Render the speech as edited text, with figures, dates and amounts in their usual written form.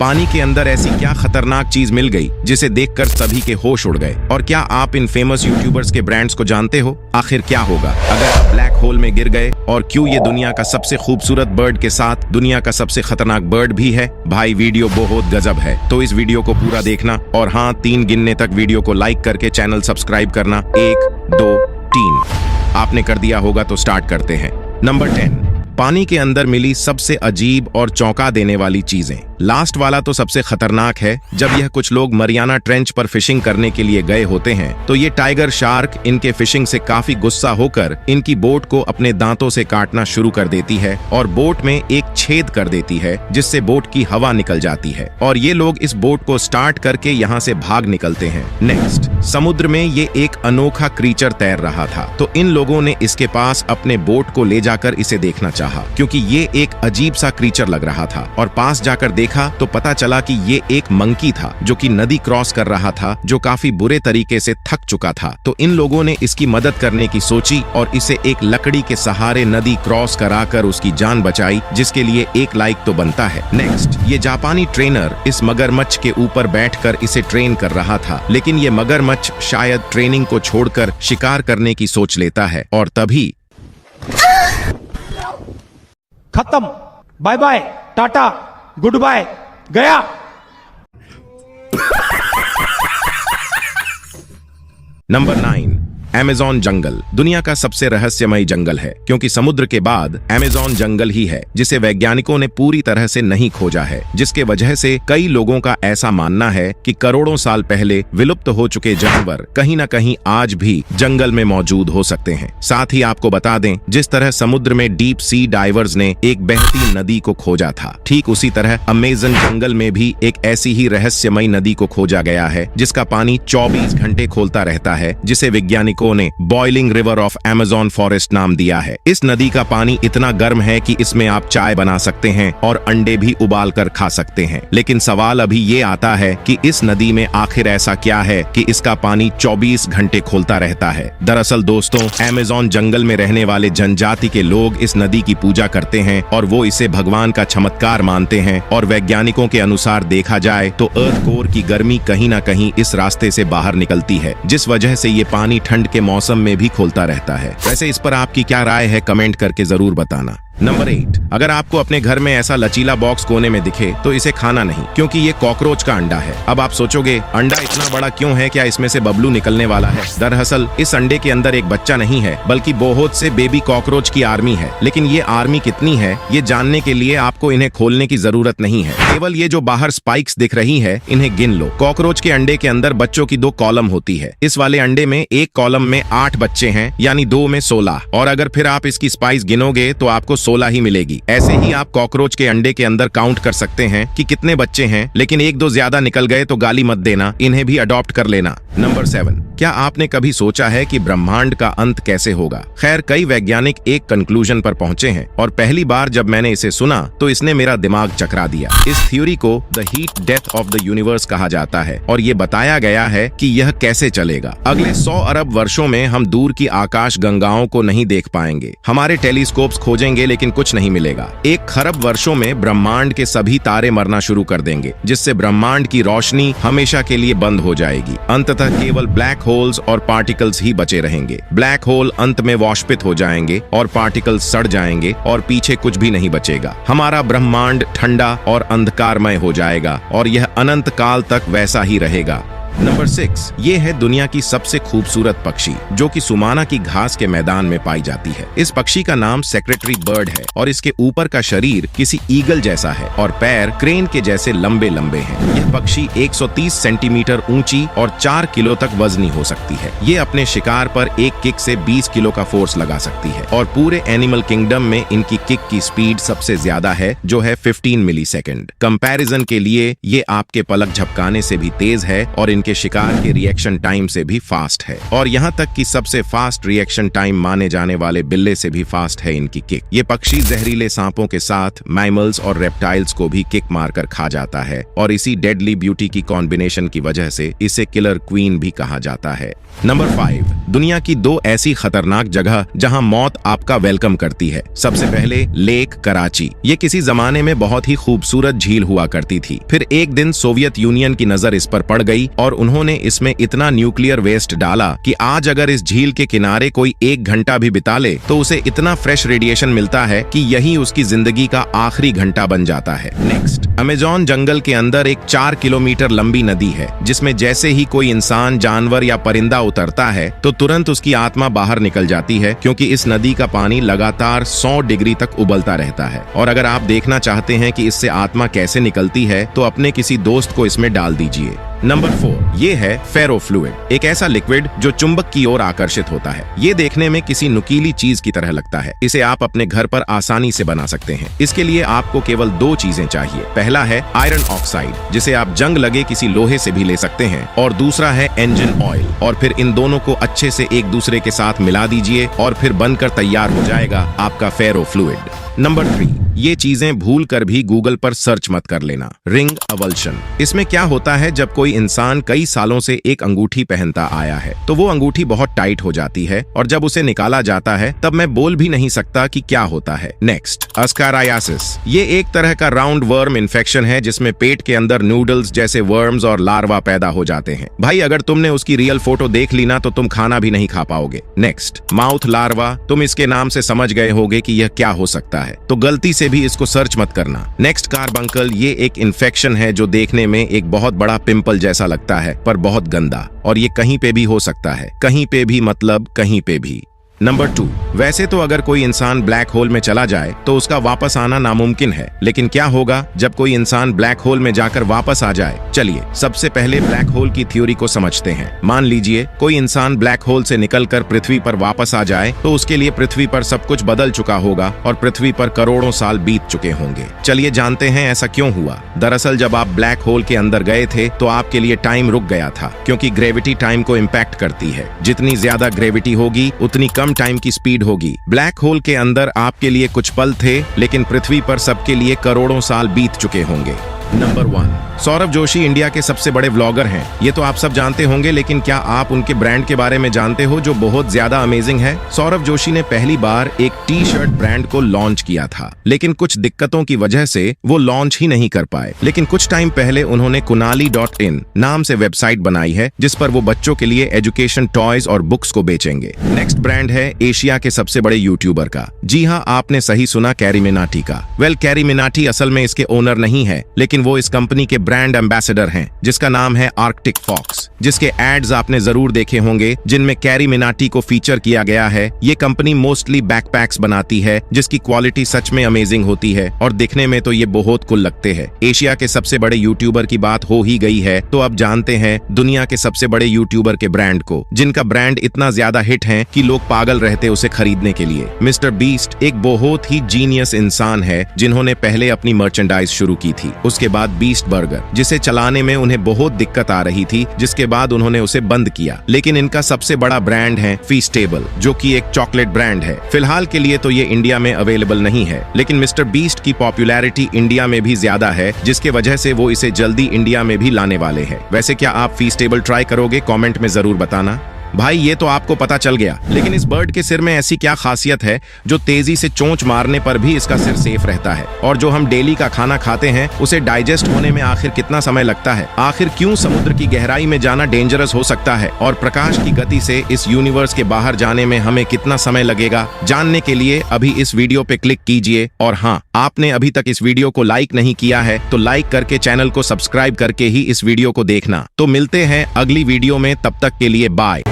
पानी के अंदर ऐसी क्या खतरनाक चीज मिल गई जिसे देखकर सभी के होश उड़ गए? और क्या आप इन फेमस यूट्यूबर्स के ब्रांड्स को जानते हो? आखिर क्या होगा अगर आप ब्लैक होल में गिर गए? और क्यों ये दुनिया का सबसे खूबसूरत बर्ड के साथ दुनिया का सबसे खतरनाक बर्ड भी है? भाई वीडियो बहुत गजब है, तो इस वीडियो को पूरा देखना। और हाँ, 3 गिनने तक वीडियो को लाइक करके चैनल सब्सक्राइब करना। 1 2 3 आपने कर दिया होगा तो स्टार्ट करते हैं। नंबर 10, पानी के अंदर मिली सबसे अजीब और चौंका देने वाली चीजें। लास्ट वाला तो सबसे खतरनाक है। जब यह कुछ लोग मरियाना ट्रेंच पर फिशिंग करने के लिए गए होते हैं तो ये टाइगर शार्क इनके फिशिंग से काफी गुस्सा होकर इनकी बोट को अपने दांतों से काटना शुरू कर देती है और बोट में एक छेद कर देती है जिससे बोट की हवा निकल जाती है और ये लोग इस बोट को स्टार्ट करके यहाँ से भाग निकलते हैं। नेक्स्ट, समुद्र में ये एक अनोखा क्रीचर तैर रहा था तो इन लोगों ने इसके पास अपने बोट को ले जाकर इसे देखना चाहा क्योंकि ये एक अजीब सा क्रीचर लग रहा था। और पास जाकर देखा तो पता चला कि ये एक मंकी था जो कि नदी क्रॉस कर रहा था, जो काफी बुरे तरीके से थक चुका था। तो इन लोगों ने इसकी मदद करने की सोची और इसे एक लकड़ी के सहारे नदी क्रॉस कराकर उसकी जान बचाई, जिसके लिए 1 लाइक तो बनता है। नेक्स्ट, ये जापानी ट्रेनर इस मगरमच्छ के ऊपर बैठकर इसे ट्रेन कर रहा था, लेकिन ये मगरमच्छ शायद ट्रेनिंग को छोड़कर शिकार करने की सोच लेता है और तभी खत्म, bye bye, tata, goodbye, गया। नंबर 9, अमेज़न जंगल दुनिया का सबसे रहस्यमय जंगल है क्योंकि समुद्र के बाद अमेज़न जंगल ही है जिसे वैज्ञानिकों ने पूरी तरह से नहीं खोजा है, जिसके वजह से कई लोगों का ऐसा मानना है कि करोड़ों साल पहले विलुप्त हो चुके जानवर कहीं न कहीं आज भी जंगल में मौजूद हो सकते हैं। साथ ही आपको बता दें, जिस तरह समुद्र में डीप सी डाइवर्स ने एक बहती नदी को खोजा था, ठीक उसी तरह अमेज़न जंगल में भी एक ऐसी ही रहस्यमय नदी को खोजा गया है जिसका पानी 24 घंटे खोलता रहता है, जिसे वैज्ञानिकों ने boiling river of Amazon forest नाम दिया है। इस नदी का पानी इतना गर्म है कि इसमें आप चाय बना सकते हैं और अंडे भी उबाल कर खा सकते हैं। लेकिन सवाल अभी ये आता है कि इस नदी में आखिर ऐसा क्या है कि इसका पानी 24 घंटे खोलता रहता है। दरअसल दोस्तों, अमेज़न जंगल में रहने वाले जनजाति के लोग इस नदी की पूजा करते हैं और वो इसे भगवान का चमत्कार मानते हैं। और वैज्ञानिकों के अनुसार देखा जाए तो अर्थ कोर की गर्मी कहीं ना कहीं इस रास्ते से बाहर निकलती है, जिस वजह से ये पानी ठंड के मौसम में भी खोलता रहता है। वैसे इस पर आपकी क्या राय है, कमेंट करके जरूर बताना। नंबर 8, अगर आपको अपने घर में ऐसा लचीला बॉक्स कोने में दिखे तो इसे खाना नहीं, क्योंकि ये कॉकरोच का अंडा है। अब आप सोचोगे अंडा इतना बड़ा क्यों है, क्या इसमें से बबलू निकलने वाला है? दरअसल इस अंडे के अंदर एक बच्चा नहीं है बल्कि बहुत से बेबी कॉकरोच की आर्मी है। लेकिन ये आर्मी कितनी है ये जानने के लिए आपको इन्हें खोलने की जरूरत नहीं है। केवल ये जो बाहर स्पाइक्स दिख रही है इन्हें गिन लो। कॉकरोच के अंडे के अंदर बच्चों की 2 कॉलम होती है। इस वाले अंडे में एक कॉलम में 8 बच्चे हैं, यानी 2 में 16। और अगर फिर आप इसकी स्पाइस गिनोगे तो आपको 16 ही मिलेगी। ऐसे ही आप कॉकरोच के अंडे के अंदर काउंट कर सकते हैं कि कितने बच्चे हैं, लेकिन 1-2 ज्यादा निकल गए तो गाली मत देना, इन्हें भी अडॉप्ट कर लेना। नंबर 7, क्या आपने कभी सोचा है कि ब्रह्मांड का अंत कैसे होगा? खैर, कई वैज्ञानिक एक कंक्लूजन पर पहुंचे हैं और पहली बार जब मैंने इसे सुना तो इसने मेरा दिमाग चकरा दिया। इस थ्योरी को the heat death of the universe कहा जाता है और ये बताया गया है कि यह कैसे चलेगा। अगले 100 अरब वर्षों में हम दूर की आकाश गंगाओं को नहीं देख पाएंगे, हमारे टेलीस्कोप्स खोजेंगे लेकिन कुछ नहीं मिलेगा। 1 खरब वर्षों में ब्रह्मांड के सभी तारे मरना शुरू कर देंगे, जिससे ब्रह्मांड की रोशनी हमेशा के लिए बंद हो जाएगी। अंततः केवल ब्लैक होल्स और पार्टिकल्स ही बचे रहेंगे। ब्लैक होल अंत में वाष्पित हो जाएंगे और पार्टिकल्स सड़ जाएंगे और पीछे कुछ भी नहीं बचेगा। हमारा ब्रह्मांड ठंडा और अंधकारमय हो जाएगा और यह अनंत काल तक वैसा ही रहेगा। नंबर 6, ये है दुनिया की सबसे खूबसूरत पक्षी जो कि सुमाना की घास के मैदान में पाई जाती है। इस पक्षी का नाम सेक्रेटरी बर्ड है और इसके ऊपर का शरीर किसी ईगल जैसा है और पैर क्रेन के जैसे लंबे लंबे हैं। यह पक्षी 130 सेंटीमीटर ऊंची और 4 किलो तक वजनी हो सकती है। ये अपने शिकार पर एक किक से 20 किलो का फोर्स लगा सकती है और पूरे एनिमल किंगडम में इनकी किक की स्पीड सबसे ज्यादा है, जो है 15 मिलीसेकंड। कंपैरिजन के लिए ये आपके पलक झपकाने से भी तेज है और इनके इनके शिकार के रिएक्शन टाइम से भी फास्ट है। और यहाँ तक कि सबसे फास्ट रिएक्शन टाइम माने जाने वाले बिल्ले से भी फास्ट है इनकी किक। ये पक्षी जहरीले सांपों के साथ मैमल्स और रेप्टाइल्स को भी किक मारकर खा जाता है और इसी डेडली ब्यूटी की कॉम्बिनेशन की वजह से इसे किलर क्वीन भी कहा जाता है। नंबर 5, दुनिया की 2 ऐसी खतरनाक जगह जहां मौत आपका वेलकम करती है। सबसे पहले लेक कराची। ये किसी जमाने में बहुत ही खूबसूरत झील हुआ करती थी। फिर एक दिन सोवियत यूनियन की नजर इस पर पड़ गई और उन्होंने इसमें इतना न्यूक्लियर वेस्ट डाला कि आज अगर इस झील के किनारे कोई 1 घंटा भी बिता ले तो उसे इतना फ्रेश रेडिएशन मिलता है कि यही उसकी जिंदगी का आखिरी घंटा बन जाता है। नेक्स्ट, अमेज़न जंगल के अंदर एक 4 किलोमीटर लंबी नदी है जिसमें जैसे ही कोई इंसान, जानवर या परिंदा उतरता है तो तुरंत उसकी आत्मा बाहर निकल जाती है, क्योंकि इस नदी का पानी लगातार 100 डिग्री तक उबलता रहता है। और अगर आप देखना चाहते हैं कि इससे आत्मा कैसे निकलती है तो अपने किसी दोस्त को इसमें डाल दीजिए। नंबर 4, ये है फेरोफ्लूइड, एक ऐसा लिक्विड जो चुंबक की ओर आकर्षित होता है। ये देखने में किसी नुकीली चीज की तरह लगता है। इसे आप अपने घर पर आसानी से बना सकते हैं। इसके लिए आपको केवल 2 चीजें चाहिए। पहला है आयरन ऑक्साइड, जिसे आप जंग लगे किसी लोहे से भी ले सकते हैं, और दूसरा है इंजन ऑयल। और फिर इन दोनों को अच्छे से एक दूसरे के साथ मिला दीजिए और फिर बनकर तैयार हो जाएगा आपका फेरोफ्लूइड। नंबर 3, ये चीजें भूल कर भी गूगल पर सर्च मत कर लेना। Ring avulsion. इसमें क्या होता है, जब कोई इंसान कई सालों से एक अंगूठी पहनता आया है तो वो अंगूठी बहुत टाइट हो जाती है और जब उसे निकाला जाता है तब मैं बोल भी नहीं सकता कि क्या होता है। नेक्स्ट, अस्कारायासिस। ये एक तरह का राउंड वर्म इन्फेक्शन है जिसमें पेट के अंदर नूडल्स जैसे वर्म्स और लार्वा पैदा हो जाते हैं। भाई अगर तुमने उसकी रियल फोटो देख ली ना तो तुम खाना भी नहीं खा पाओगे। Next, mouth larva. तुम इसके नाम से समझ गए होगे कि यह क्या हो सकता है, तो गलती से भी इसको सर्च मत करना। Next, carbuncle. ये एक इन्फेक्शन है जो देखने में एक बहुत बड़ा पिंपल जैसा लगता है पर बहुत गंदा, और ये कहीं पे भी हो सकता है। कहीं पे भी मतलब कहीं पे भी। नंबर 2, वैसे तो अगर कोई इंसान ब्लैक होल में चला जाए तो उसका वापस आना नामुमकिन है, लेकिन क्या होगा जब कोई इंसान ब्लैक होल में जाकर वापस आ जाए? चलिए सबसे पहले ब्लैक होल की थ्योरी को समझते हैं। मान लीजिए कोई इंसान ब्लैक होल से निकलकर पृथ्वी पर वापस आ जाए तो उसके लिए पृथ्वी पर सब कुछ बदल चुका होगा और पृथ्वी पर करोड़ों साल बीत चुके होंगे। चलिए जानते हैं ऐसा क्यों हुआ। दरअसल जब आप ब्लैक होल के अंदर गए थे तो आपके लिए टाइम रुक गया था, क्योंकि ग्रेविटी टाइम को इम्पैक्ट करती है। जितनी ज्यादा ग्रेविटी होगी उतनी कम टाइम की स्पीड होगी। ब्लैक होल के अंदर आपके लिए कुछ पल थे, लेकिन पृथ्वी पर सबके लिए करोड़ों साल बीत चुके होंगे। नंबर 1, सौरभ जोशी इंडिया के सबसे बड़े व्लॉगर हैं। ये तो आप सब जानते होंगे, लेकिन क्या आप उनके ब्रांड के बारे में जानते हो जो बहुत ज्यादा अमेजिंग है? सौरभ जोशी ने पहली बार एक टी-शर्ट ब्रांड को लॉन्च किया था, लेकिन कुछ दिक्कतों की वजह से वो लॉन्च ही नहीं कर पाए। लेकिन कुछ टाइम पहले उन्होंने kunali.in नाम से वेबसाइट बनाई है जिस पर वो बच्चों के लिए एजुकेशन टॉयज और बुक्स को बेचेंगे। नेक्स्ट ब्रांड है एशिया के सबसे बड़े यूट्यूबर का। जी हाँ, आपने सही सुना, कैरी मिनाटी का। वेल, कैरी मिनाटी असल में इसके ओनर नहीं है, लेकिन वो इस कंपनी के ब्रांड एम्बेसडर हैं, जिसका नाम है आर्कटिक फॉक्स, जिसके एड्स आपने जरूर देखे होंगे जिनमें कैरी मिनाटी को फीचर किया गया है। ये कंपनी मोस्टली बैकपैक्स बनाती है जिसकी क्वालिटी सच में अमेजिंग होती है और दिखने में तो ये बहुत कूल लगते हैं। एशिया के सबसे बड़े यूट्यूबर की बात हो ही गई है तो अब जानते हैं दुनिया के सबसे बड़े यूट्यूबर के ब्रांड को, जिनका ब्रांड इतना ज्यादा हिट है कि लोग पागल रहते उसे खरीदने के लिए। मिस्टर बीस्ट एक बहुत ही जीनियस इंसान है जिन्होंने पहले अपनी मर्चेंडाइज शुरू की थी। उसके बाद बीस्ट बर्गर, जिसे चलाने में उन्हें बहुत दिक्कत आ रही थी, जिसके बाद उन्होंने उसे बंद किया। लेकिन इनका सबसे बड़ा ब्रांड है फीस्टेबल, जो कि एक चॉकलेट ब्रांड है। फिलहाल के लिए तो ये इंडिया में अवेलेबल नहीं है, लेकिन मिस्टर बीस्ट की पॉपुलैरिटी इंडिया में भी ज्यादा है, जिसके वजह से वो इसे जल्दी इंडिया में भी लाने वाले हैं। वैसे क्या आप फीस्टेबल ट्राई करोगे? कमेंट में जरूर बताना। भाई ये तो आपको पता चल गया, लेकिन इस बर्ड के सिर में ऐसी क्या खासियत है जो तेजी से चोंच मारने पर भी इसका सिर सेफ रहता है? और जो हम डेली का खाना खाते हैं उसे डाइजेस्ट होने में आखिर कितना समय लगता है? आखिर क्यों समुद्र की गहराई में जाना डेंजरस हो सकता है? और प्रकाश की गति से इस यूनिवर्स के बाहर जाने में हमें कितना समय लगेगा? जानने के लिए अभी इस वीडियो पे क्लिक कीजिए। और हाँ, आपने अभी तक इस वीडियो को लाइक नहीं किया है तो लाइक करके चैनल को सब्सक्राइब करके ही इस वीडियो को देखना। तो मिलते हैं अगली वीडियो में, तब तक के लिए बाय।